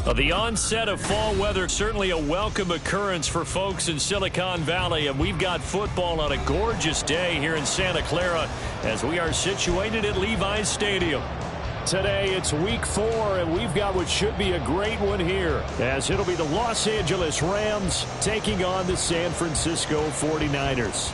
The onset of fall weather, certainly a welcome occurrence for folks in Silicon Valley, and we've got football on a gorgeous day here in Santa Clara as we are situated at Levi's Stadium. Today it's week 4, and we've got what should be a great one here, as it'll be the Los Angeles Rams taking on the San Francisco 49ers.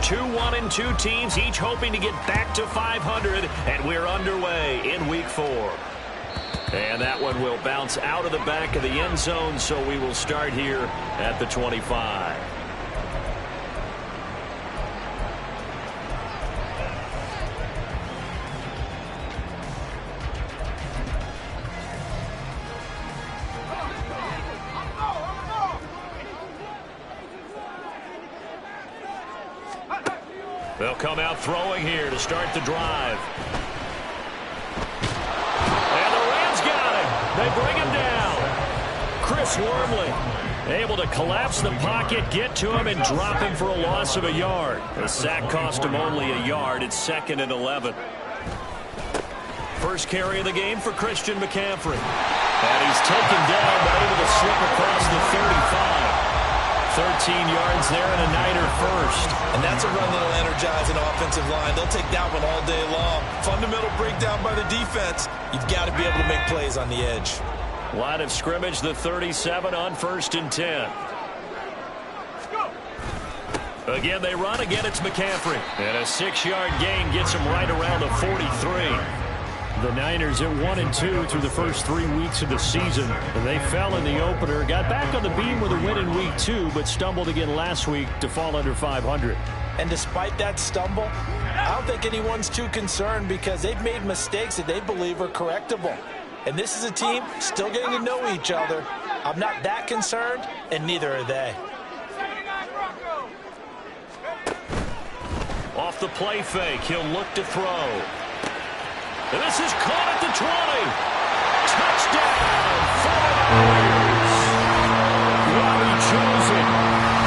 Two 1-2 teams, each hoping to get back to 500, and we're underway in week 4. And that one will bounce out of the back of the end zone, so we will start here at the 25. They'll come out throwing here to start the drive. And the Rams got him. They bring him down. Chris Wormley able to collapse the pocket, get to him, and drop him for a loss of a yard. The sack cost him only a yard. It's 2nd and 11. First carry of the game for Christian McCaffrey. And he's taken down, but able to slip across the 35. 13 yards there and a Niner first. And that's a run that'll energize an offensive line. They'll take that one all day long. Fundamental breakdown by the defense. You've got to be able to make plays on the edge. Line of scrimmage, the 37 on 1st and 10. Again, they run. Again, it's McCaffrey. And a 6-yard gain gets him right around the 43. The Niners at 1-2 through the first 3 weeks of the season. And they fell in the opener, got back on the beam with a win in week 2, but stumbled again last week to fall under 500. And despite that stumble, I don't think anyone's too concerned because they've made mistakes that they believe are correctable. And this is a team still getting to know each other. I'm not that concerned, and neither are they. Off the play fake, he'll look to throw. And this is caught at the 20. Touchdown, 49ers. Robbie Chosen,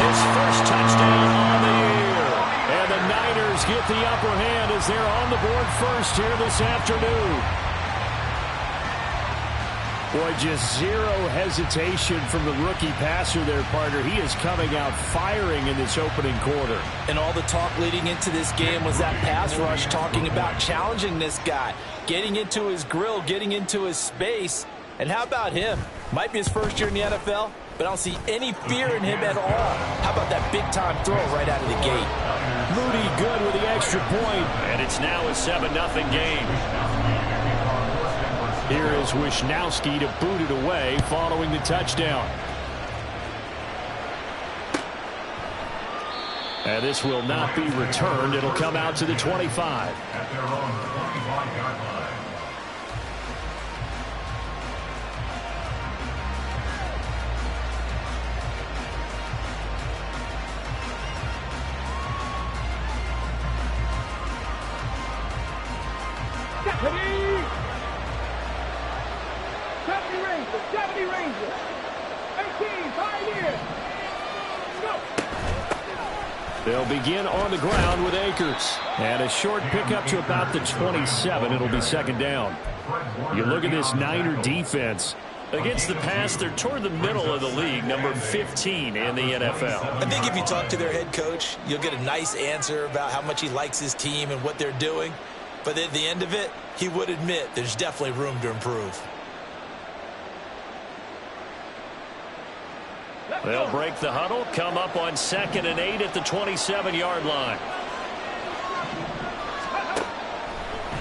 his first touchdown on the year. And the Niners get the upper hand as they're on the board first here this afternoon. Boy, just zero hesitation from the rookie passer there, partner. He is coming out firing in this opening quarter. And all the talk leading into this game was that pass rush talking about challenging this guy, getting into his grill, getting into his space. And how about him? Might be his first year in the NFL, but I don't see any fear in him at all. How about that big-time throw right out of the gate? Moody good with the extra point, and it's now a 7-0 game. Here is Wisnowski to boot it away following the touchdown. And this will not be returned. It'll come out to the 25. Deputy Ranger, 18, Pioneer. They'll begin on the ground with Akers. And a short pickup to about the 27. It'll be 2nd down. You look at this Niner defense. Against the pass, they're toward the middle of the league, number 15 in the NFL. I think if you talk to their head coach, you'll get a nice answer about how much he likes his team and what they're doing. But at the end of it, he would admit there's definitely room to improve. They'll break the huddle, come up on 2nd and 8 at the 27-yard line.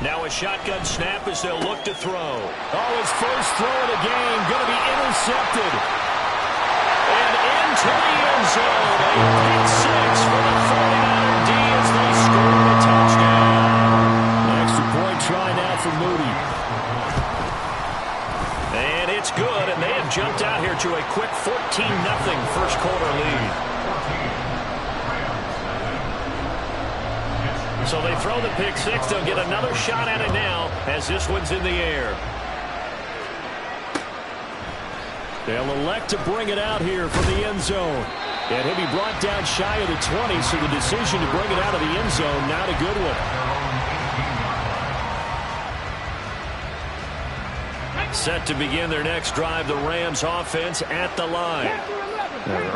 Now a shotgun snap as they'll look to throw. Oh, his first throw of the game going to be intercepted. And into the end zone. A pick six for the 49er D as they score a touchdown. An extra point try now for Moody. And it's good, and they have jumped out here to a quick 14-0 first quarter lead. So they throw the pick six. They'll get another shot at it now as this one's in the air. They'll elect to bring it out here from the end zone. And he'll be brought down shy of the 20, so the decision to bring it out of the end zone, not a good one. Set to begin their next drive, the Rams offense at the line.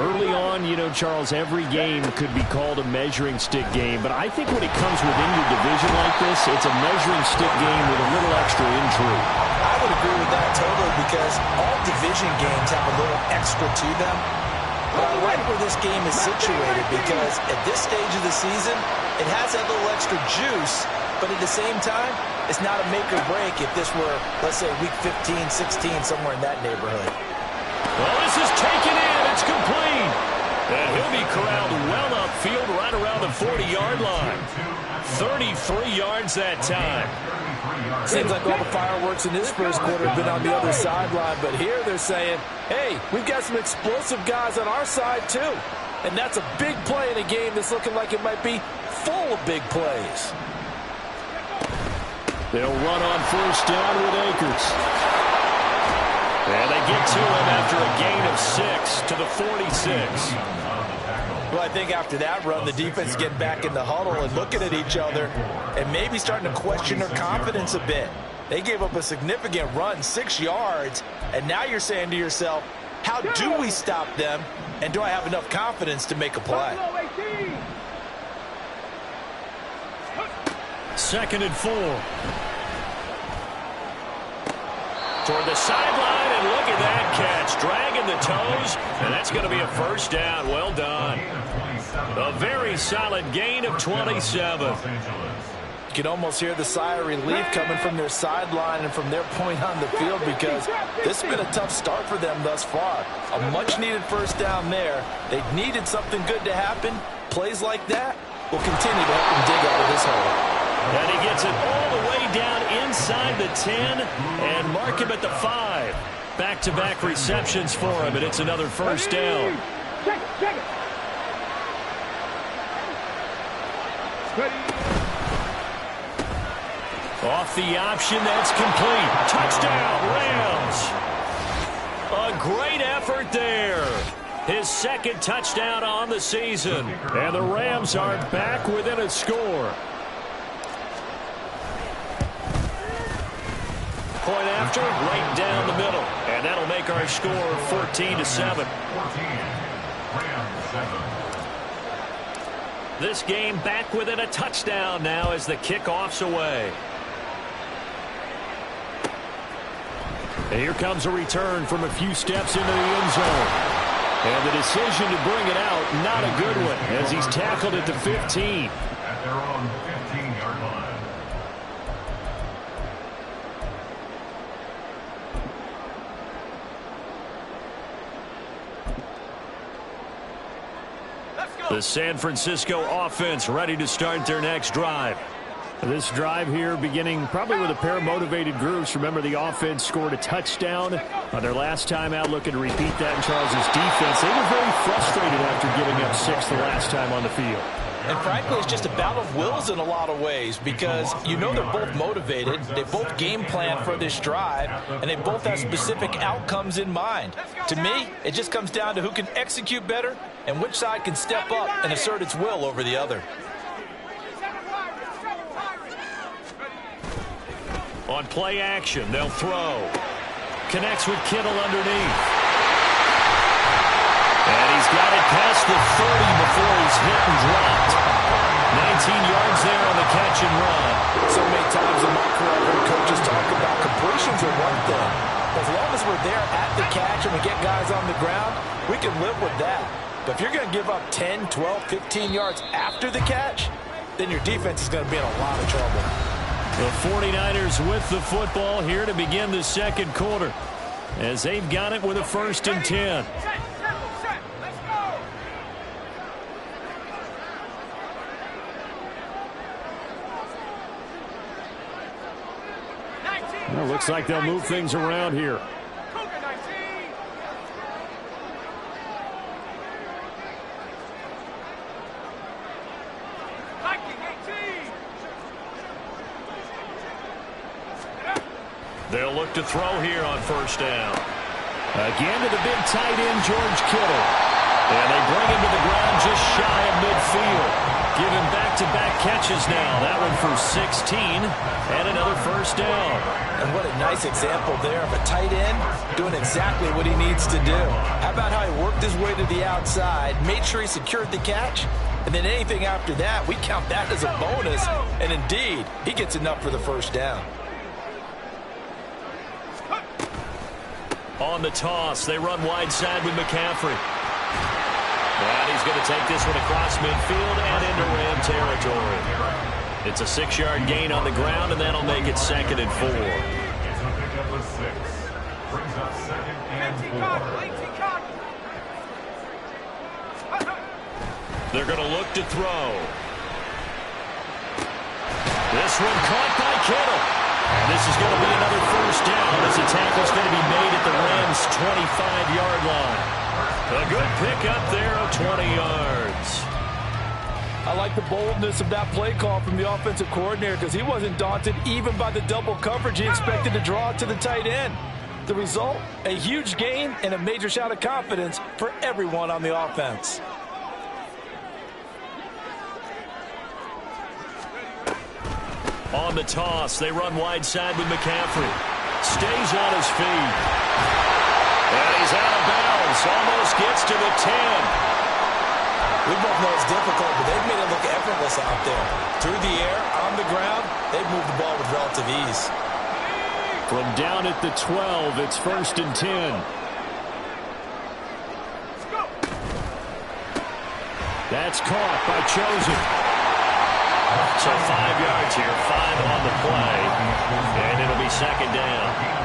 Early on, you know, Charles, every game could be called a measuring stick game, but I think when it comes within your division like this, it's a measuring stick game with a little extra intrigue. I would agree with that totally, because all division games have a little extra to them. But I like where this game is situated, because at this stage of the season, it has that little extra juice, but at the same time, it's not a make or break if this were, let's say, week 15, 16, somewhere in that neighborhood. Well, this is taken in. It's complete. And he'll be corralled well upfield right around the 40-yard line. 33 yards that time. Seems like all the fireworks in this first quarter have been on the other sideline, but here they're saying, hey, we've got some explosive guys on our side too. And that's a big play in a game that's looking like it might be full of big plays. They'll run on first down with Akers. And they get to him after a gain of 6 to the 46. Well, I think after that run, the defense getting back in the huddle and looking at each other and maybe starting to question their confidence a bit. They gave up a significant run, 6 yards, and now you're saying to yourself, how do we stop them, and do I have enough confidence to make a play? 2nd and 4. Toward the sideline, and look at that catch. Dragging the toes, and that's going to be a first down. Well done. A very solid gain of 27. You can almost hear the sigh of relief coming from their sideline and from their point on the field, because this has been a tough start for them thus far. A much-needed first down there. They needed something good to happen. Plays like that will continue to help them dig out of this hole. And he gets it all the way down inside the 10 and mark him at the 5. Back-to-back receptions for him, and it's another first down. Check it. Off the option, that's complete. Touchdown, Rams. A great effort there. His 2nd touchdown on the season. And the Rams are back within a score. Point after, right down the middle. And that'll make our score 14-7. This game back within a touchdown now as the kickoff's away. And here comes a return from a few steps into the end zone. And the decision to bring it out, not a good one, as he's tackled at the 15. At their own 15-yard line. The San Francisco offense ready to start their next drive. This drive here beginning probably with a pair of motivated groups. Remember, the offense scored a touchdown on their last time out. Looking to repeat that in Charles's defense. They were very frustrated after giving up 6 the last time on the field. And frankly, it's just a battle of wills in a lot of ways, because you know they're both motivated, they both game plan for this drive, and they both have specific outcomes in mind. To me, it just comes down to who can execute better and which side can step up and assert its will over the other. On play action, they'll throw. Connects with Kittle underneath. And he's got it past the 30 before he's hit and dropped. 19 yards there on the catch and run. So many times in my career, I've heard coaches talk about completions are one thing. As long as we're there at the catch and we get guys on the ground, we can live with that. But if you're going to give up 10, 12, 15 yards after the catch, then your defense is going to be in a lot of trouble. The 49ers with the football here to begin the second quarter, as they've got it with a 1st and 10. Well, looks like they'll move things around here. They'll look to throw here on first down. Again to the big tight end, George Kittle. And they bring him to the ground just shy of midfield. Give him back-to-back catches now. That one for 16 and another first down. And what a nice example there of a tight end doing exactly what he needs to do. How about how he worked his way to the outside, made sure he secured the catch, and then anything after that, we count that as a bonus. And indeed, he gets enough for the first down. On the toss, they run wide side with McCaffrey. And he's going to take this one across midfield and into Ram territory. It's a 6-yard gain on the ground, and that'll make it 2nd and 4. It's a pickup of 6. Brings up 2nd and 4. They're going to look to throw. This one caught by Kittle. And this is going to be another first down as the tackle's going to be made at the Rams' 25-yard line. A good pickup there of 20 yards. I like the boldness of that play call from the offensive coordinator because he wasn't daunted even by the double coverage he expected to draw to the tight end. The result, a huge gain and a major shout of confidence for everyone on the offense. On the toss, they run wide side with McCaffrey. Stays on his feet. And he's out of bounds. Almost gets to the 10. We both know it's difficult, but they've made it look effortless out there. Through the air, on the ground, they've moved the ball with relative ease. From down at the 12, it's 1st and 10. That's caught by Chosen. So 5 yards here, 5 on the play, and it'll be 2nd down.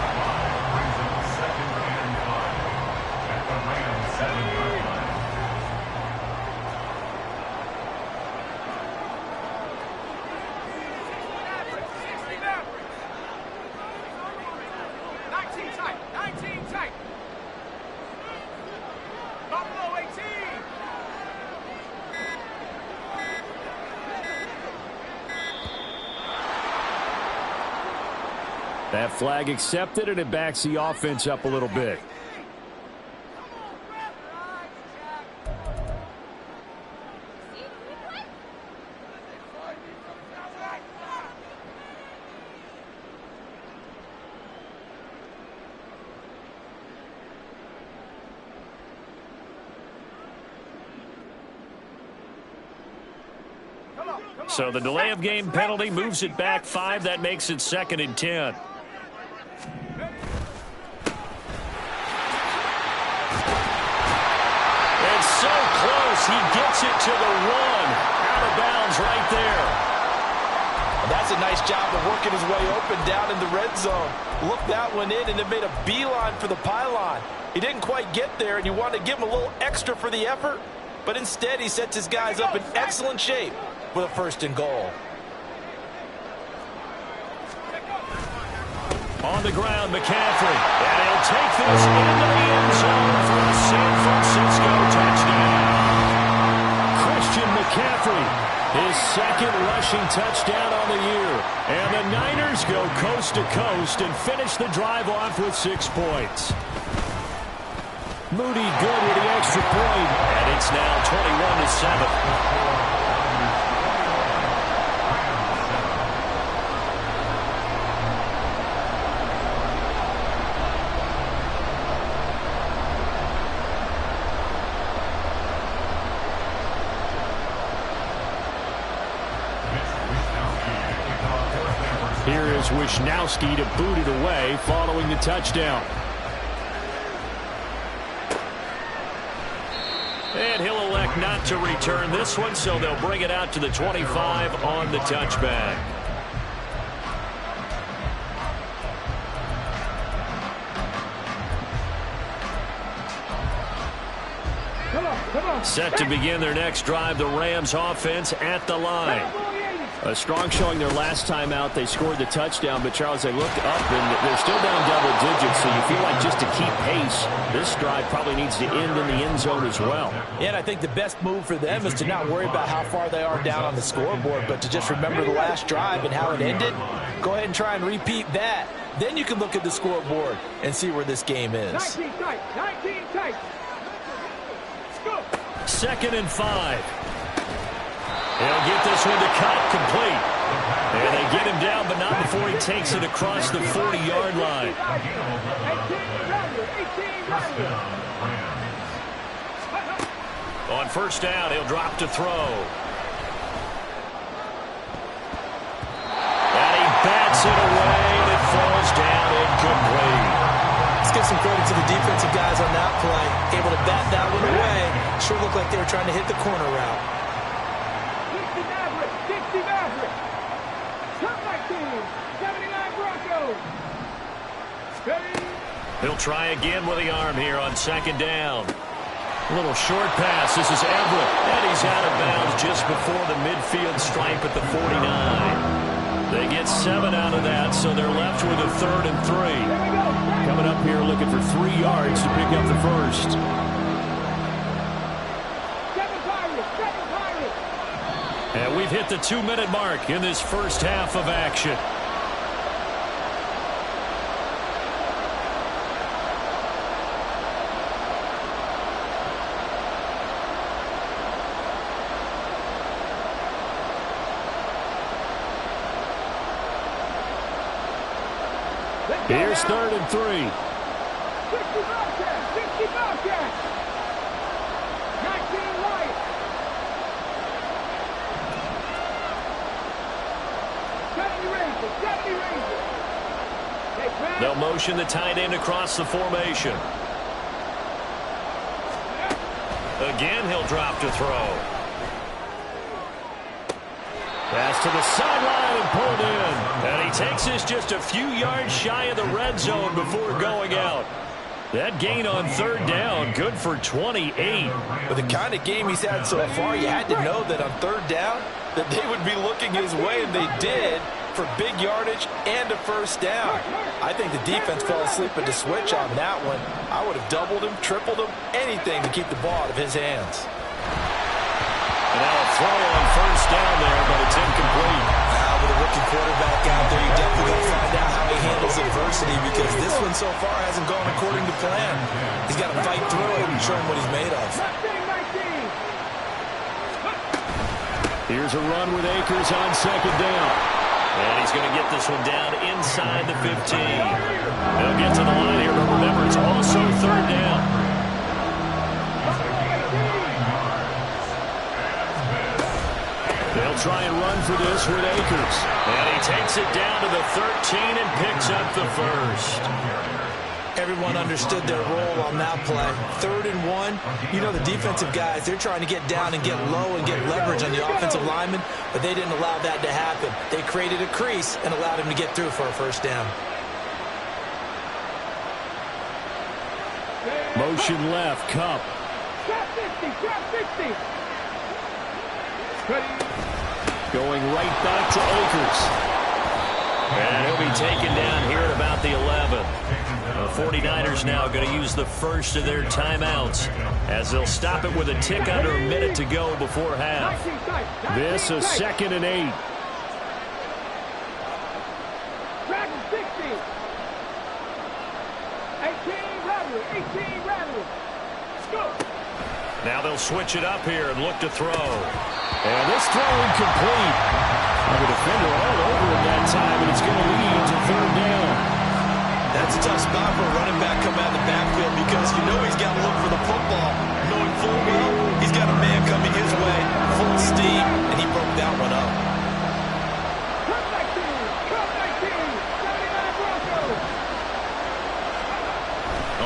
That flag accepted, and it backs the offense up a little bit. So the delay of game penalty moves it back 5. That makes it 2nd and 10. So close, he gets it to the 1. Out of bounds right there. And that's a nice job of working his way open down in the red zone. Looked that one in, and it made a beeline for the pylon. He didn't quite get there, and you want to give him a little extra for the effort. But instead, he sets his guys up in excellent shape with a 1st and goal. On the ground, McCaffrey. And he'll take this into the end zone for a San Francisco touchdown. Christian McCaffrey, his 2nd rushing touchdown on the year. And the Niners go coast to coast and finish the drive off with 6 points. Moody good with the extra point. And it's now 21-7. Here is Wisnowski to boot it away following the touchdown. And he'll elect not to return this one, so they'll bring it out to the 25 on the touchback. Set to begin their next drive, the Rams offense at the line. A strong showing their last time out. They scored the touchdown, but Charles, they looked up and they're still down double digits, so you feel like just to keep pace, this drive probably needs to end in the end zone as well. Yeah, and I think the best move for them is to not worry about how far they are down on the scoreboard, but to just remember the last drive and how it ended. Go ahead and try and repeat that. Then you can look at the scoreboard and see where this game is. 19 tight, 19 tight. Go. 2nd and 5. He'll get this one to cut complete. And they get him down, but not before he takes it across the 40-yard line. 18 On 1st down, he'll drop to throw. And he bats it away, and it falls down incomplete. Let's give some credit to the defensive guys on that play. Able to bat that one away. Sure looked like they were trying to hit the corner route. 60 Maverick. Turn back team. 79 Broncos. Ready. He'll try again with the arm here on 2nd down. A little short pass. This is Everett. And he's out of bounds just before the midfield stripe at the 49. They get 7 out of that, so they're left with a 3rd and 3. Coming up here looking for 3 yards to pick up the first. And we've hit the 2-minute mark in this first half of action. Here's 3rd and 3. 60 Bobcats, 60 Bobcats. 19 Lions. 70 Rangers, 70 Rangers. They'll motion the tight end across the formation. Again, he'll drop to throw. Pass to the sideline and pulled in. And he takes this just a few yards shy of the red zone before going out. That gain on 3rd down, good for 28. With the kind of game he's had so far, you had to know that on 3rd down, that they would be looking his way, and they did, for big yardage and a 1st down. I think the defense fell asleep at the switch on that one. I would have doubled him, tripled him, anything to keep the ball out of his hands. And now a throw on 1st down there, but it's incomplete. With a rookie quarterback out there, you're definitely going to find out how he handles adversity, because this one so far hasn't gone according to plan. He's got to fight through it and show him what he's made of. Here's a run with Akers on 2nd down. And he's going to get this one down inside the 15. He'll get to the line here, but remember, it's also 3rd down. They'll try and run for this with Akers. And he takes it down to the 13 and picks up the first. Everyone understood their role on that play. 3rd and 1. You know, the defensive guys, they're trying to get down and get low and get leverage on the offensive lineman, but they didn't allow that to happen. They created a crease and allowed him to get through for a 1st down. Motion left, Cup. Trap 50, trap 50. Going right back to Akers. And he'll be taken down here at about the 11. The 49ers now going to use the first of their timeouts as they'll stop it with a tick under a minute to go before half. This is 2nd and 8. Dragon 60. 18 Rattler, 18 Rattler. Go. Now they'll switch it up here and look to throw. And this throw incomplete. And the defender all over him that time, and it's going to lead to 3rd down. That's a tough spot for a running back coming out of the backfield, because you know he's got to look for the football, knowing full well he's got a man coming his way, full steam, and he broke that one up. Come back team, 79 Broncos.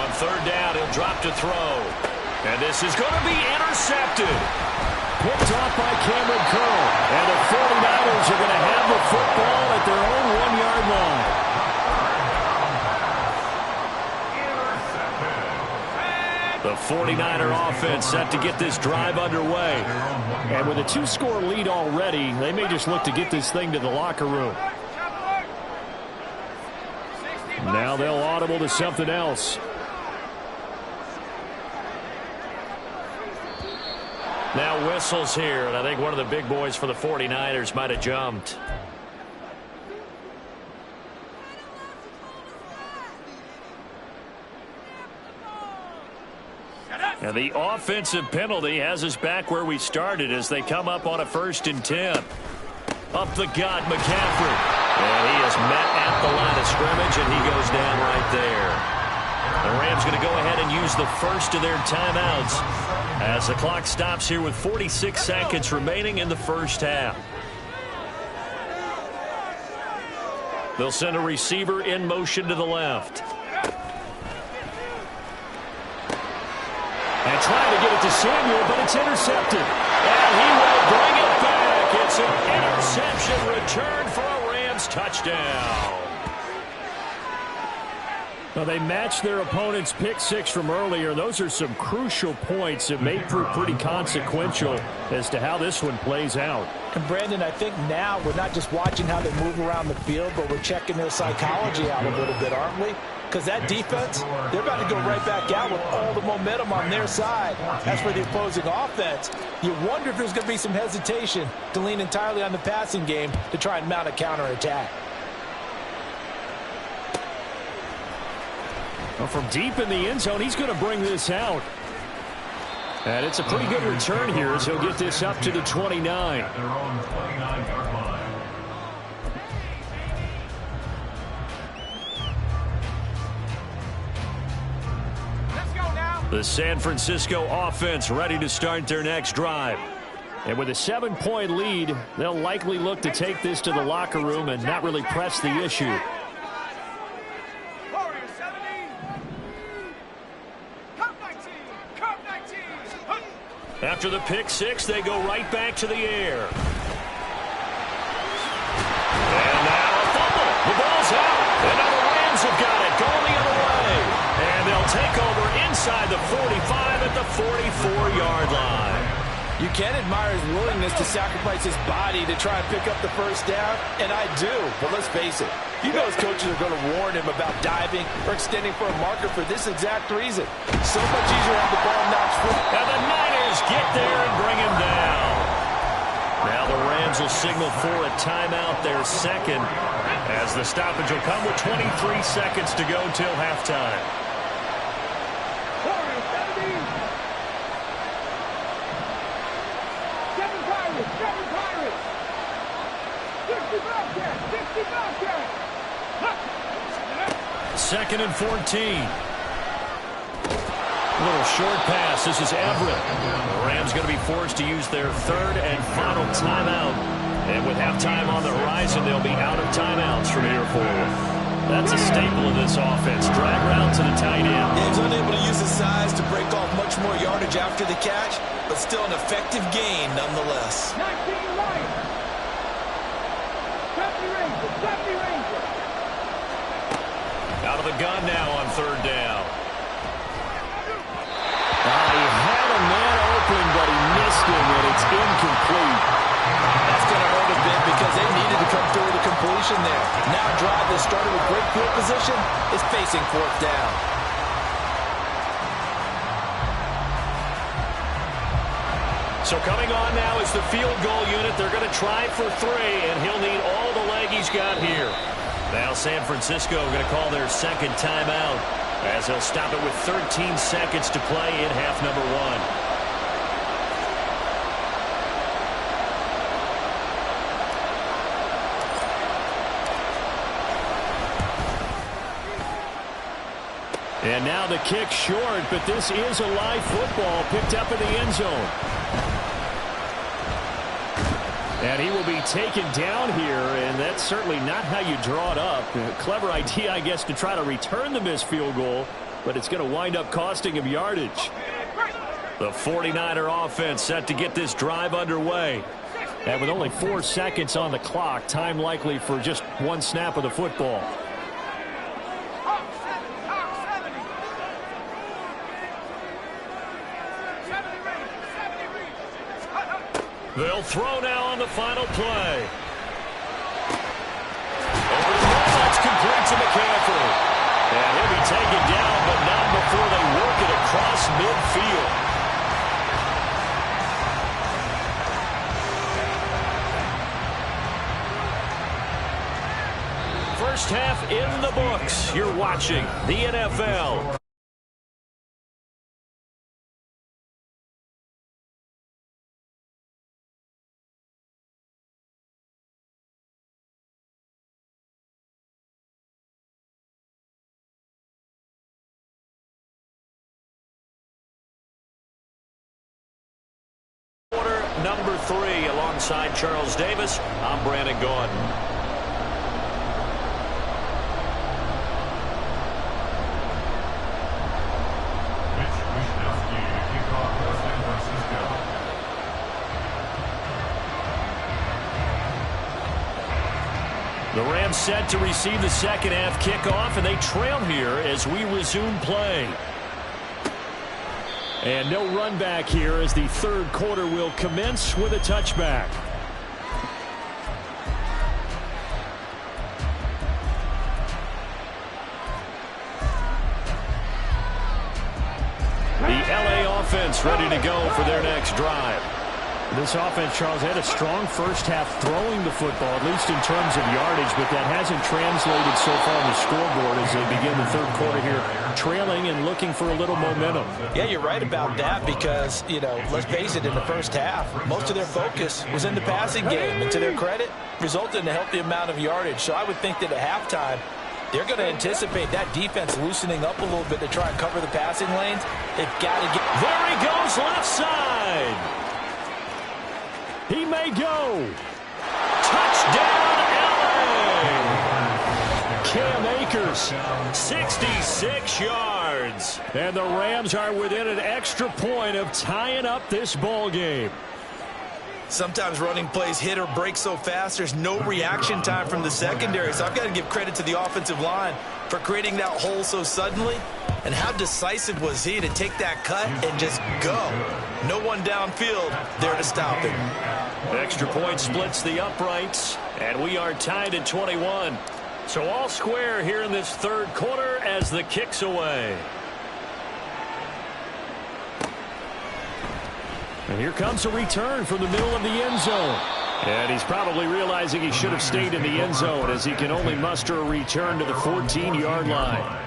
On 3rd down, he'll drop to throw. And this is going to be intercepted. Picked off by Cameron Curl. And the 49ers are going to have the football at their own 1-yard line. The 49er offense set to get this drive underway. And with a 2-score lead already, they may just look to get this thing to the locker room. Now they'll audible to something else. Now whistles here, and I think one of the big boys for the 49ers might have jumped. And the offensive penalty has us back where we started as they come up on a 1st and 10. Up the gut, McCaffrey. And he is met at the line of scrimmage, and he goes down right there. The Rams going to go ahead and use the first of their timeouts as the clock stops here with 46 seconds remaining in the first half. They'll send a receiver in motion to the left. And trying to get it to Samuel, but it's intercepted. And he will bring it back. It's an interception return for a Rams touchdown. Well, they matched their opponent's pick six from earlier. Those are some crucial points that may prove pretty consequential as to how this one plays out. And Brandon, I think now we're not just watching how they move around the field, but we're checking their psychology out a little bit, aren't we? Because that defense, they're about to go right back out with all the momentum on their side. As for the opposing offense, you wonder if there's going to be some hesitation to lean entirely on the passing game to try and mount a counterattack. Well, from deep in the end zone, he's going to bring this out. And it's a pretty good return here as he'll get this up to the 29. At their own 29-yard line. The San Francisco offense ready to start their next drive. And with a 7-point lead, they'll likely look to take this to the locker room and not really press the issue. After the pick six, they go right back to the air. And now a fumble. The ball's out. And now the Rams have got it going the other way. And they'll take over inside the 45 at the 44-yard line. You can admire his willingness to sacrifice his body to try and pick up the first down, and I do. But let's face it, you know his coaches are going to warn him about diving or extending for a marker for this exact reason. So much easier to have the ball notched free. And the Niners get there and bring him down. Now the Rams will signal for a timeout, their second, as the stoppage will come with 23 seconds to go till halftime. Second and 14. A little short pass. This is Everett. The Rams going to be forced to use their third and final timeout. And with halftime on the horizon, they'll be out of timeouts from here forward. That's a staple of this offense. Drag route to the tight end. Yeah, he's unable to use his size to break off much more yardage after the catch, but still an effective gain nonetheless. 19 right. 70 Ranger. Out of the gun now on third down. He had a man open, but he missed him, and it's incomplete. That's going to hurt a bit because they needed to come through with a completion there. Now a drive that started with great field position is facing fourth down. So coming on now is the field goal unit. They're going to try for three, and he'll need all the leg he's got here. Now San Francisco going to call their second timeout as they'll stop it with 13 seconds to play in half number one. And now the kick short, but this is a live football picked up in the end zone. And he will be taken down here, and that's certainly not how you draw it up. A clever idea, I guess, to try to return the missed field goal, but it's going to wind up costing him yardage. The 49er offense set to get this drive underway. And with only 4 seconds on the clock, time likely for just one snap of the football. They'll throw now on the final play. Over the middle, that's complete to McCaffrey. And he'll be taken down, but not before they work it across midfield. First half in the books. You're watching the NFL. Quarter number 3 alongside Charles Davis. I'm Brandon Gordon. The Rams set to receive the second half kickoff, and they trail here as we resume play. And no run back here as the third quarter will commence with a touchback. The LA offense ready to go for their next drive. This offense, Charles, had a strong first half throwing the football, at least in terms of yardage, but that hasn't translated so far on the scoreboard as they begin the third quarter here, trailing and looking for a little momentum. Yeah, you're right about that because, you know, let's face it, in the first half, most of their focus was in the passing game, and to their credit, resulted in a healthy amount of yardage. So I would think that at halftime, they're going to anticipate that defense loosening up a little bit to try and cover the passing lanes. They've got to get... There he goes, left side. He may go. Touchdown, LA. Cam Akers, 66 yards. And the Rams are within an extra point of tying up this ball game. Sometimes running plays hit or break so fast, there's no reaction time from the secondary. So I've got to give credit to the offensive line for creating that hole so suddenly. And how decisive was he to take that cut and just go? No one downfield there to stop him. Extra point splits the uprights, and we are tied at 21. So all square here in this third quarter as the kick's away. And here comes a return from the middle of the end zone. And he's probably realizing he should have stayed in the end zone as he can only muster a return to the 14-yard line.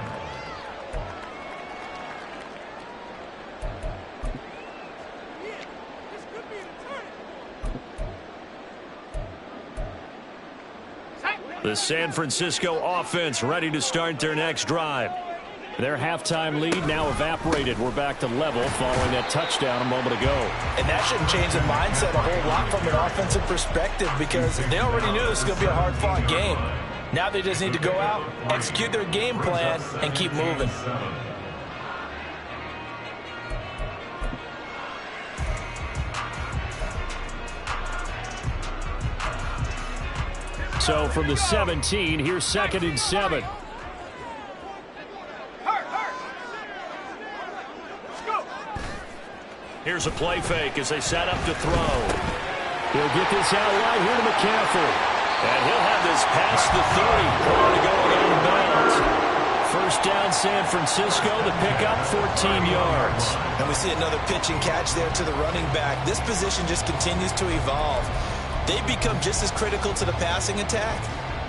The San Francisco offense ready to start their next drive. Their halftime lead now evaporated. We're back to level following that touchdown a moment ago. And that shouldn't change the mindset a whole lot from an offensive perspective because they already knew this was going to be a hard-fought game. Now they just need to go out, execute their game plan, and keep moving. So from the 17, here's 2nd and 7. Here's a play fake as they set up to throw. He'll get this out right here to McCaffrey. And he'll have this past the 30 prior to going out of bounds. First down, San Francisco. The pickup, 14 yards. And we see another pitch and catch there to the running back. This position just continues to evolve. They become just as critical to the passing attack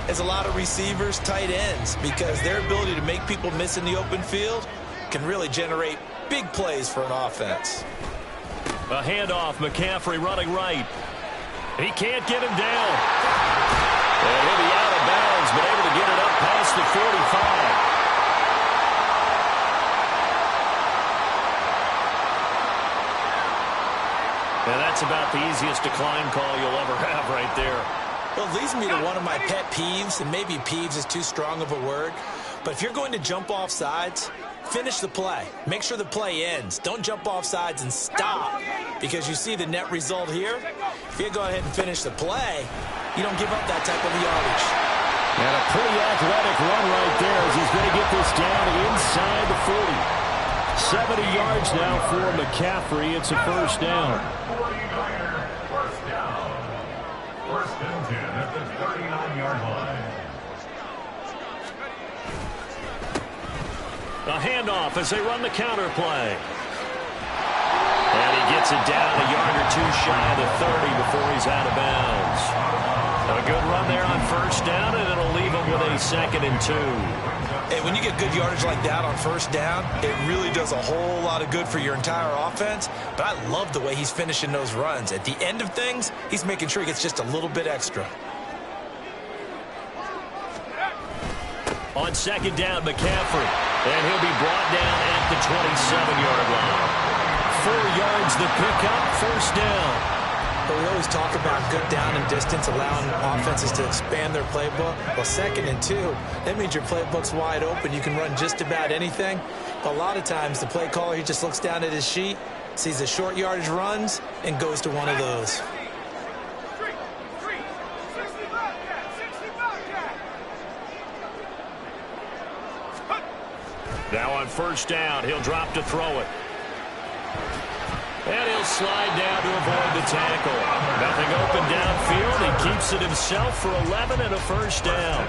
as a lot of receivers, tight ends, because their ability to make people miss in the open field can really generate big plays for an offense. A handoff, McCaffrey running right. He can't get him down. And he'll be out of bounds, but able to get it up past the 45. And that's about the easiest decline call you'll ever have right there. Well, it leads me to one of my pet peeves, and maybe peeves is too strong of a word, but if you're going to jump off sides, finish the play. Make sure the play ends. Don't jump off sides and stop, because you see the net result here. If you go ahead and finish the play, you don't give up that type of yardage. And a pretty athletic run right there as he's going to get this down inside the 40. 70 yards now for McCaffrey. It's a first down. First and 10 at the 39-yard line. A handoff as they run the counter play. And he gets it down a yard or two shy of the 30 before he's out of bounds. A good run there on first down, and it'll leave him with a 2nd and 2. Hey, when you get good yardage like that on first down, it really does a whole lot of good for your entire offense. But I love the way he's finishing those runs. At the end of things, he's making sure he gets just a little bit extra. On 2nd down, McCaffrey. And he'll be brought down at the 27-yard line. 4 yards the pickup, first down. But we always talk about good down and distance, allowing offenses to expand their playbook. Well, 2nd and 2, that means your playbook's wide open. You can run just about anything. But a lot of times, the play caller, he just looks down at his sheet, sees the short yardage runs, and goes to one of those. Now on first down, he'll drop to throw it. And he'll slide down to avoid the tackle. Nothing open downfield. He keeps it himself for 11 and a first down.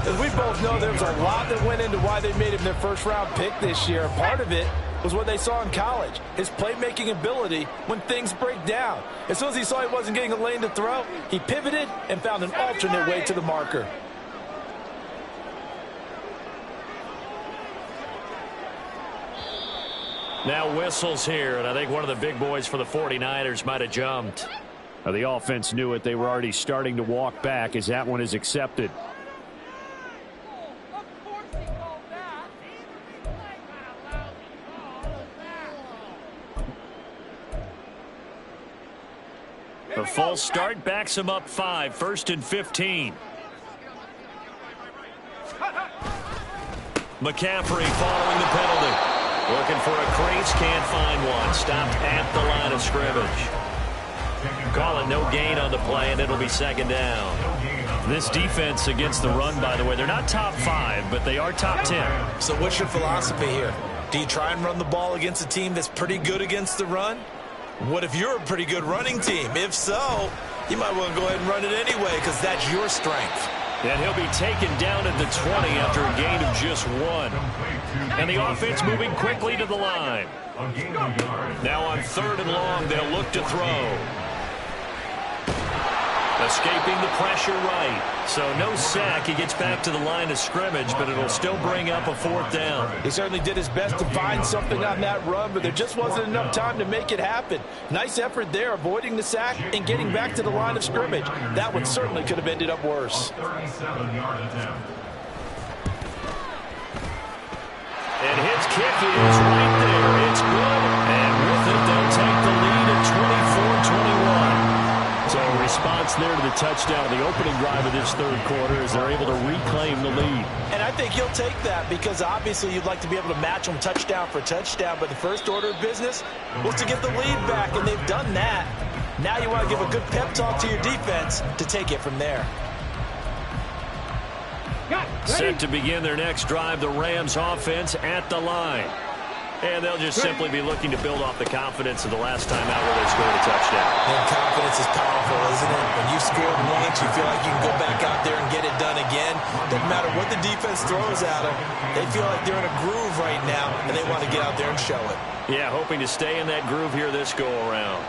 As we both know, there was a lot that went into why they made him their first-round pick this year. Part of it was what they saw in college, his playmaking ability when things break down. As soon as he saw he wasn't getting a lane to throw, he pivoted and found an alternate way to the marker. Now whistles here, and I think one of the big boys for the 49ers might have jumped. The offense knew it. They were already starting to walk back as that one is accepted. The false start backs him up 5, 1st and 15. McCaffrey following the penalty. Looking for a crease, can't find one. Stopped at the line of scrimmage. Calling no gain on the play, and it'll be 2nd down. This defense against the run, by the way, they're not top 5, but they are top 10. So what's your philosophy here? Do you try and run the ball against a team that's pretty good against the run? What if you're a pretty good running team? If so, you might want to go ahead and run it anyway because that's your strength. And he'll be taken down at the 20 after a gain of just 1. And the offense moving quickly to the line. Now on 3rd and long, they'll look to throw. Escaping the pressure right. So no sack. He gets back to the line of scrimmage, but it'll still bring up a 4th down. He certainly did his best to find something on that run, but there just wasn't enough time to make it happen. Nice effort there, avoiding the sack and getting back to the line of scrimmage. That one certainly could have ended up worse. 37-yard attempt. And his kick is right there. It's good. And with it, they'll take the lead at 24-21. So a response there to the touchdown, the opening drive of this 3rd quarter, as they're able to reclaim the lead. And I think he'll take that because obviously you'd like to be able to match them touchdown for touchdown, but the first order of business was to get the lead back, and they've done that. Now you want to give a good pep talk to your defense to take it from there. Set to begin their next drive, the Rams offense at the line. And they'll just simply be looking to build off the confidence of the last time out where they scored a touchdown. And confidence is powerful, isn't it? When you've scored once, you feel like you can go back out there and get it done again. Doesn't matter what the defense throws at them. They feel like they're in a groove right now, and they want to get out there and show it. Yeah, hoping to stay in that groove here this go-around.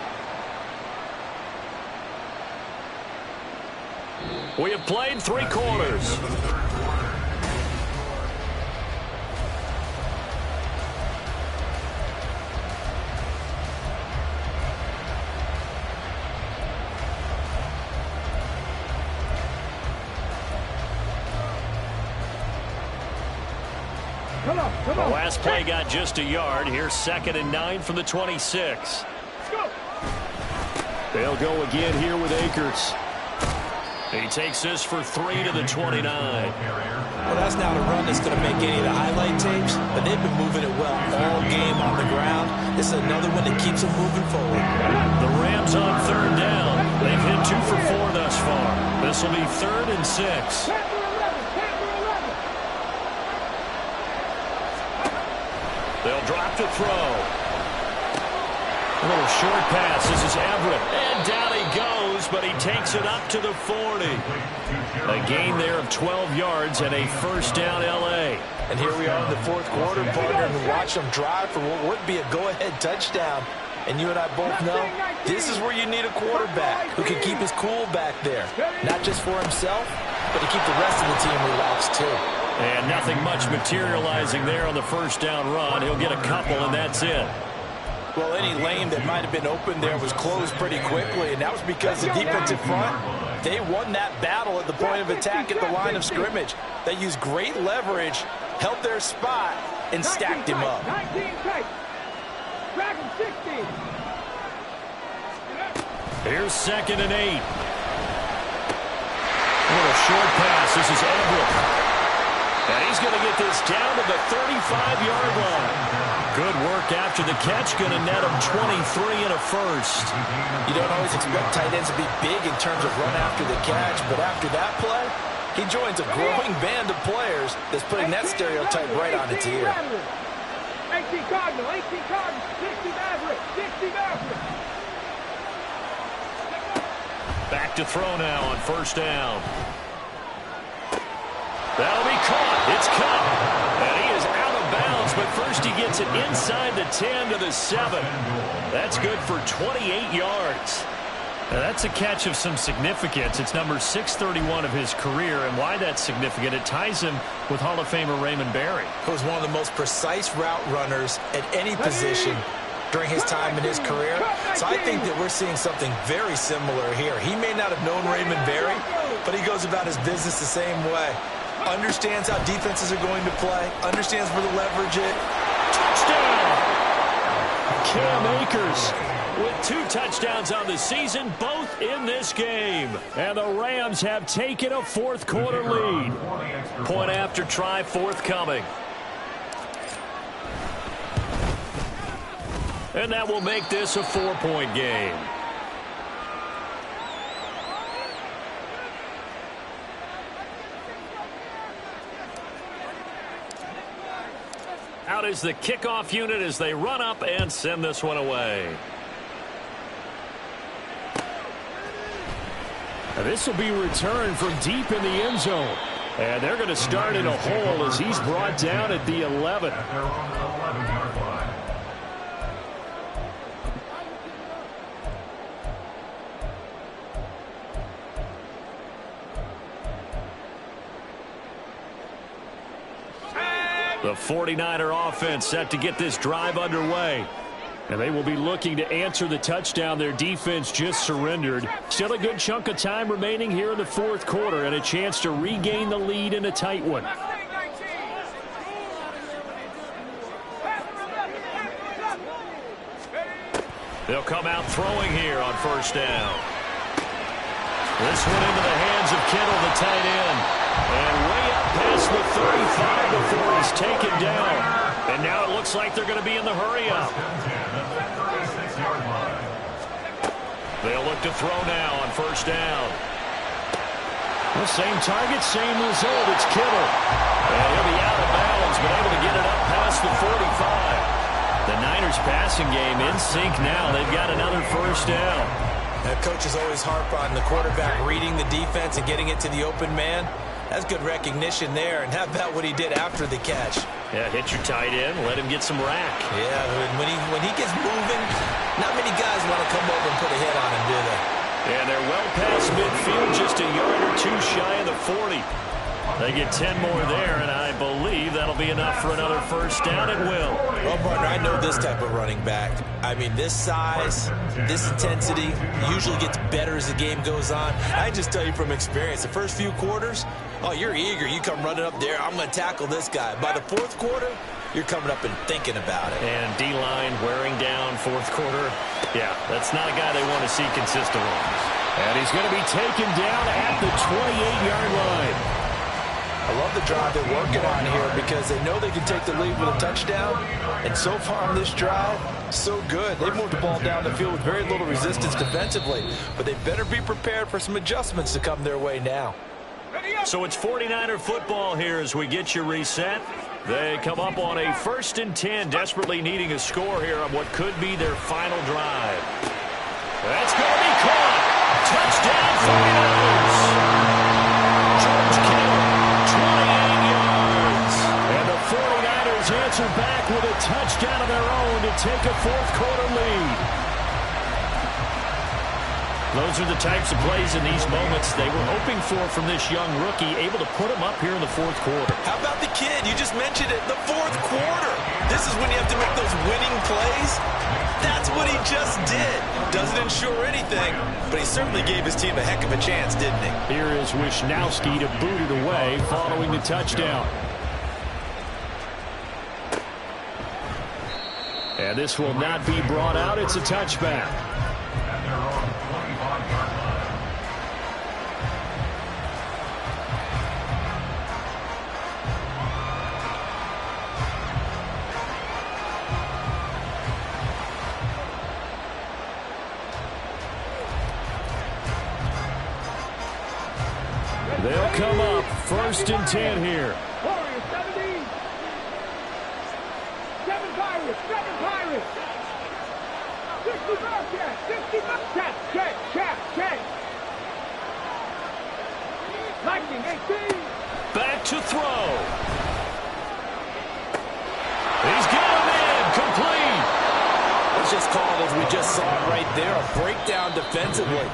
We have played 3 quarters. The last play got just a yard. Here's 2nd and 9 from the 26. They'll go again here with Akers. He takes this for 3 to the 29. Well, that's not a run that's going to make any of the highlight tapes, but they've been moving it well all game on the ground. This is another one that keeps them moving forward. The Rams on 3rd down. They've hit 2 for 4 thus far. This will be 3rd and 6. They'll drop to throw. A little short pass. This is Everett. And down he goes, but he takes it up to the 40. A gain there of 12 yards and a first down L.A. And here we are in the fourth quarter, partner, and watch them drive for what would be a go-ahead touchdown. And you and I both know this is where you need a quarterback who can keep his cool back there. Not just for himself, but to keep the rest of the team relaxed too. And nothing much materializing there on the first down run. He'll get a couple, and that's it. Well, any lane that might have been open there was closed pretty quickly, and that was because the defensive front, they won that battle at the point of attack at the line of scrimmage. They used great leverage, held their spot, and stacked him up. 19 tight. Dragon 16. Here's 2nd and 8. A little short pass. This is Everett. And he's going to get this down to the 35-yard line. Good work after the catch. Going to net him 23 and a first. You don't always expect tight ends to be big in terms of run after the catch, but after that play, he joins a growing band of players that's putting that stereotype right on its ear. 18 Cardinal, 18 Cardinal, 60 Maverick, 60 Maverick. Back to throw now on first down. That'll be caught. It's caught. And he is out of bounds, but first he gets it inside the 10 to the 7. That's good for 28 yards. Now that's a catch of some significance. It's number 631 of his career, and why that's significant, it ties him with Hall of Famer Raymond Berry. He was one of the most precise route runners at any position during his time in his career. So I think that we're seeing something very similar here. He may not have known Raymond Berry, but he goes about his business the same way. Understands how defenses are going to play, understands where to leverage it. Touchdown! Cam Akers with 2 touchdowns on the season, both in this game. And the Rams have taken a fourth quarter lead. Point after try forthcoming. And that will make this a 4-point game. Out is the kickoff unit as they run up and send this one away. Now this will be returned from deep in the end zone. And they're going to start in a hole as he's brought down at the 11. At their own 11-yard line. The 49er offense set to get this drive underway. And they will be looking to answer the touchdown their defense just surrendered. Still a good chunk of time remaining here in the fourth quarter and a chance to regain the lead in a tight one. They'll come out throwing here on first down. This one into the hands of Kittle, the tight end. And way up past the 35 before he's taken down. And now it looks like they're going to be in the hurry-up. They'll look to throw now on first down. The same target, same result. It's Kittle. And he'll be out of bounds, but able to get it up past the 45. The Niners passing game in sync now. They've got another first down. Coaches always harp on the quarterback reading the defense and getting it to the open man. That's good recognition there. And how about what he did after the catch? Yeah, hit your tight end, let him get some rack. Yeah, when he gets moving, not many guys want to come over and put a hit on him, do they? And they're well past midfield, just a yard or two shy of the 40. They get 10 more there, and I believe that'll be enough for another first down. It will. Well, partner, I know this type of running back. I mean, this size, this intensity usually gets better as the game goes on. I just tell you from experience, the first few quarters, oh, you're eager. You come running up there, I'm going to tackle this guy. By the fourth quarter, you're coming up and thinking about it. And D-line wearing down fourth quarter. Yeah, that's not a guy they want to see consistently. And he's going to be taken down at the 28-yard line. I love the drive they're working on here because they know they can take the lead with a touchdown. And so far on this drive, so good. They've moved the ball down the field with very little resistance defensively. But they better be prepared for some adjustments to come their way now. So it's 49er football here as we get you reset. They come up on a 1st and 10, desperately needing a score here on what could be their final drive. That's going to be caught. Touchdown 49ers. George Kittle, 28 yards. And the 49ers answer back with a touchdown of their own to take a 4th quarter lead. Those are the types of plays in these moments they were hoping for from this young rookie, able to put him up here in the 4th quarter. How about the kid? You just mentioned it, the 4th quarter. This is when you have to make those winning plays. That's what he just did. Doesn't ensure anything, but he certainly gave his team a heck of a chance, didn't he? Here is Wisnowski to boot it away following the touchdown. And this will not be brought out. It's a touchback. And they're on 25-yard line. They'll come up 1st and 10 here. Warriors 17. 7 Pirates. 7 Pirates. 60 Bobcats. 60 Bobcats. Check. Lightning 18. Back to throw. He's got him in. Complete. It's just called, as we just saw it right there, a breakdown defensively.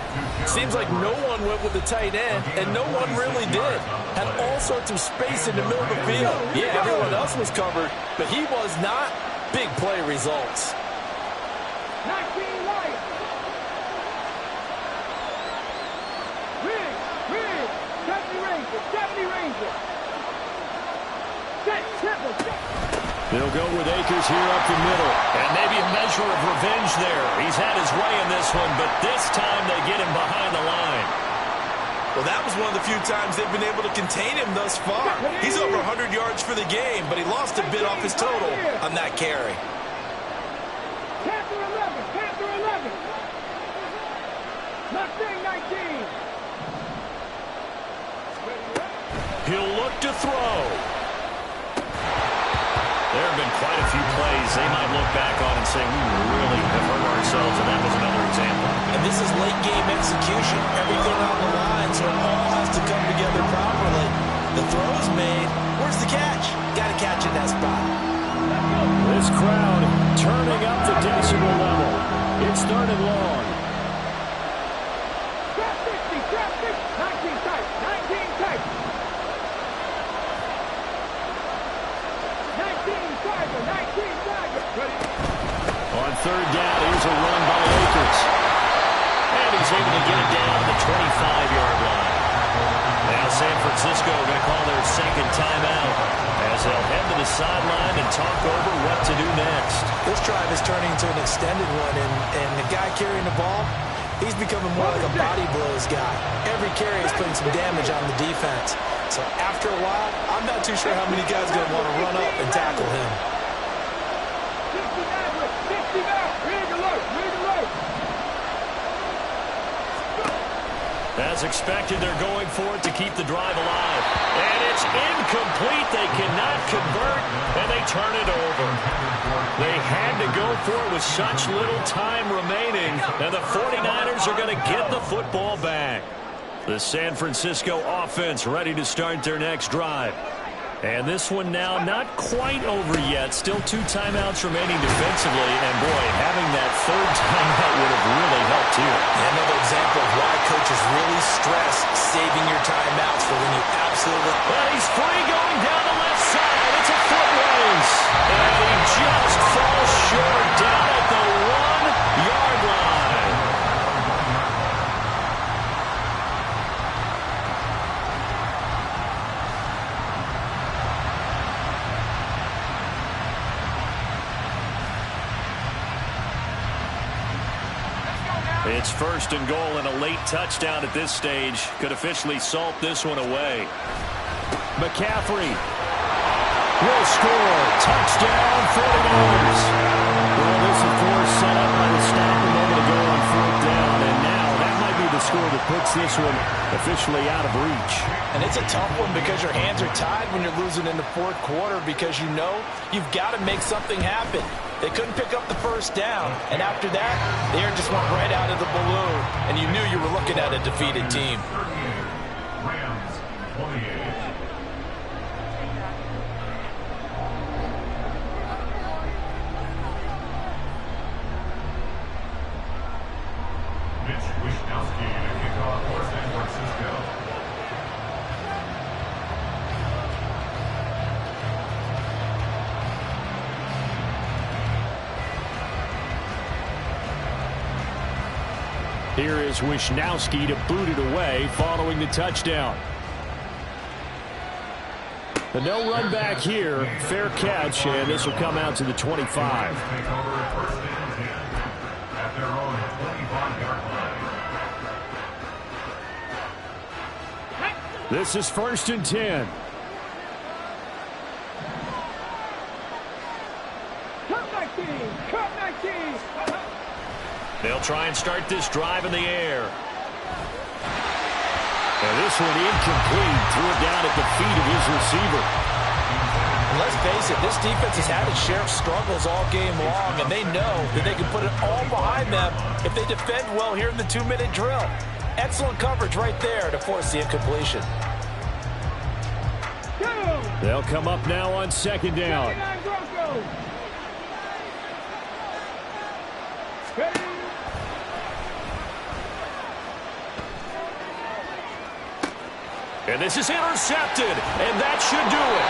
Seems like no one went with the tight end, and no one really did. Had all sorts of space in the middle of the field. Yeah, everyone else was covered, but he was not. Big play results. 19 Lions. Rig. 70 Rangers. Set triple. They'll go with Akers here up the middle. And maybe a measure of revenge there. He's had his way in this one, but this time they get him behind the line. Well, that was one of the few times they've been able to contain him thus far. He's over 100 yards for the game, but he lost a bit off his total on that carry. Panther 11. Mustang 19. He'll look to throw. There have been quite a few plays they might look back on and say, we really have hurt ourselves, and that was another example. And this is late-game execution. Everything on the line, so it all has to come together properly. The throw's made. Where's the catch? Got to catch in that spot. This crowd turning up the decibel level. It's 3rd and long. Trap 60. 19 tight. 19 Tiger. On 3rd down, here's a run by Akers. And he's able to get it down to the 25-yard line. Now San Francisco going to call their 2nd timeout as they'll head to the sideline and talk over what to do next. This drive is turning into an extended one, and the guy carrying the ball, he's becoming more like a body blows guy. Every carry is putting some damage on the defense. So after a while, I'm not too sure how many guys are going to want to run up and tackle him. 60 back. Rig alert. As expected, they're going for it to keep the drive alive. And it's incomplete. They cannot convert, and they turn it over. They had to go for it with such little time remaining, and the 49ers are going to get the football back. The San Francisco offense ready to start their next drive. And this one now not quite over yet. Still 2 timeouts remaining defensively. And, boy, having that 3rd timeout would have really helped too. Another example of why coaches really stress saving your timeouts for when you absolutely... But he's free going down the left side. It's a foot race. And he just falls short down at the 1-yard line. It's 1st and goal, and a late touchdown at this stage could officially salt this one away. McCaffrey will score. Touchdown, 49ers. Well, this, of course, set up by the stop a moment ago on 4th down, and now that might be the score that puts this one officially out of reach. And it's a tough one because your hands are tied when you're losing in the fourth quarter because you know you've got to make something happen. They couldn't pick up the first down, and after that, the air just went right out of the balloon, and you knew you were looking at a defeated team. Rams 28. Mitch Wishnowsky to kick off for San Francisco. Here is Wishnowsky to boot it away following the touchdown. The no run back here. Fair catch, and this will come out to the 25. Take over at first and 10 at their own 25-yard line. This is 1st and 10. Cut 19! Cut 19! They'll try and start this drive in the air. And this one incomplete. Threw it down at the feet of his receiver. And let's face it, this defense has had its share of struggles all game long, and they know that they can put it all behind them if they defend well here in the 2-minute drill. Excellent coverage right there to force the incompletion. They'll come up now on 2nd down. And this is intercepted, and that should do it.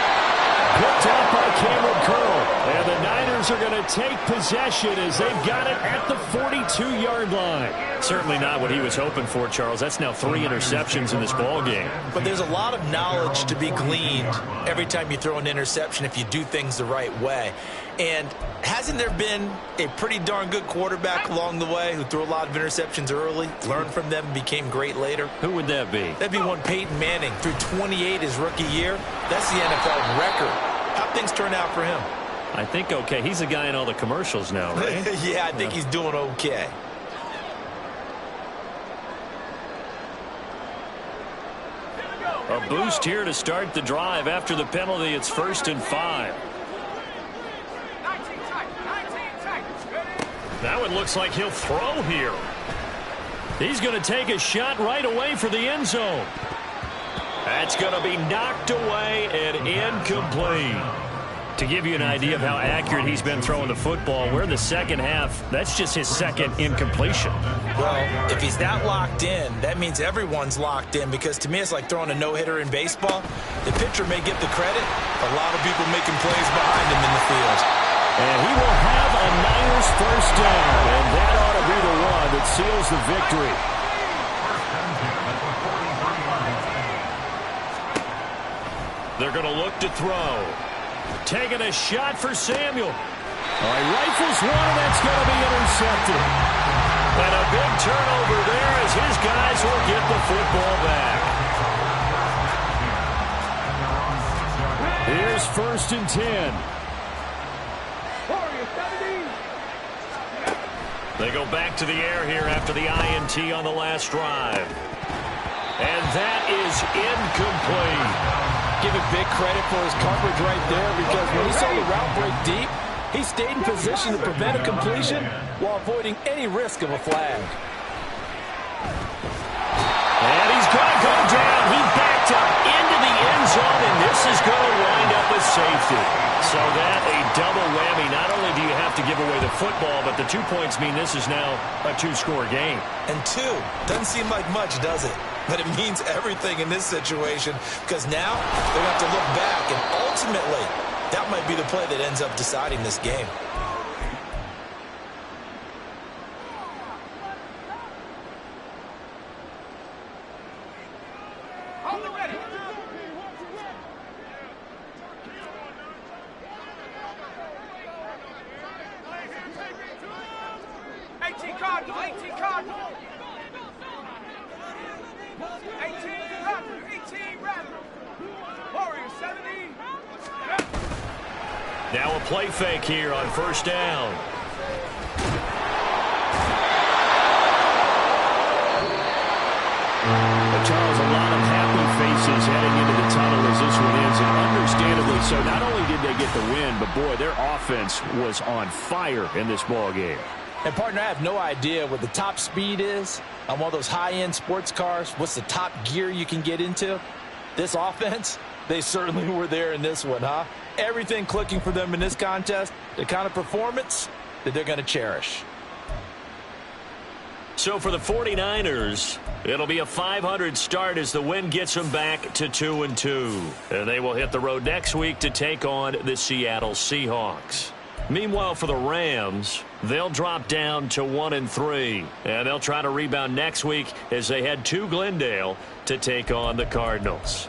Picked up by Cameron Curl. And the Niners are going to take possession as they've got it at the 42-yard line. Certainly not what he was hoping for, Charles. That's now 3 interceptions in this ball game. But there's a lot of knowledge to be gleaned every time you throw an interception if you do things the right way. And hasn't there been a pretty darn good quarterback along the way who threw a lot of interceptions early, learned from them, and became great later? Who would that be? That'd be one Peyton Manning. Threw 28 his rookie year. That's the NFL record. How'd things turn out for him? I think okay. He's a guy in all the commercials now, right? Yeah, I think he's doing okay. A boost here to start the drive. After the penalty, it's 1st and 5. That one looks like he'll throw here. He's going to take a shot right away for the end zone. That's going to be knocked away and incomplete. To give you an idea of how accurate he's been throwing the football, we're in the second half. That's just his 2nd incompletion. Well, if he's that locked in, that means everyone's locked in, because to me it's like throwing a no-hitter in baseball. The pitcher may get the credit, a lot of people making plays behind him in the field. And he will have a Niners 1st down, and that ought to be the one that seals the victory. They're going to look to throw. Taking a shot for Samuel. All right, rifles one, and that's going to be intercepted. And a big turnover there as his guys will get the football back. Here's 1st and 10. They go back to the air here after the INT on the last drive. And that is incomplete. Give him big credit for his coverage right there, because when he saw the route break deep, he stayed in position to prevent a completion while avoiding any risk of a flag. And he's going to go down. He backed up into the end zone, and this is going to wind up with safety. So that a double whammy. Not only do you have to give away the football, but the 2 points mean this is now a 2-score game. And 2 doesn't seem like much, does it? But it means everything in this situation, because now they're going to have to look back, and ultimately that might be the play that ends up deciding this game. Now a play fake here on 1st down. Charles, a lot of happy faces heading into the tunnel as this one ends, and understandably so. Not only did they get the win, but, boy, their offense was on fire in this ball game. And, partner, I have no idea what the top speed is on one of those high-end sports cars. What's the top gear you can get into? This offense, they certainly were there in this one, huh? Everything clicking for them in this contest, the kind of performance that they're going to cherish. So for the 49ers, it'll be a .500 start as the win gets them back to 2-2. And they will hit the road next week to take on the Seattle Seahawks. Meanwhile, for the Rams, they'll drop down to 1-3. And they'll try to rebound next week as they head to Glendale to take on the Cardinals.